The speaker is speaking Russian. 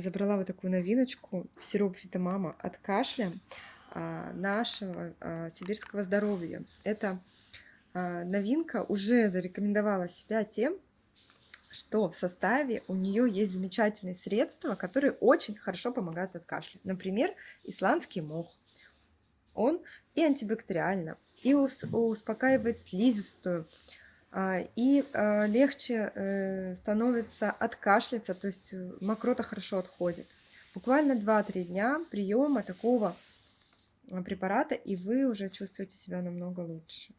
забрала вот такую новиночку, сироп Фитомама от кашля нашего сибирского здоровья. Эта новинка уже зарекомендовала себя тем, что в составе у нее есть замечательные средства, которые очень хорошо помогают от кашля. Например, исландский мох. Он и антибактериально, и успокаивает слизистую, и легче становится откашляться, то есть мокрота хорошо отходит. Буквально 2-3 дня приема такого препарата, и вы уже чувствуете себя намного лучше.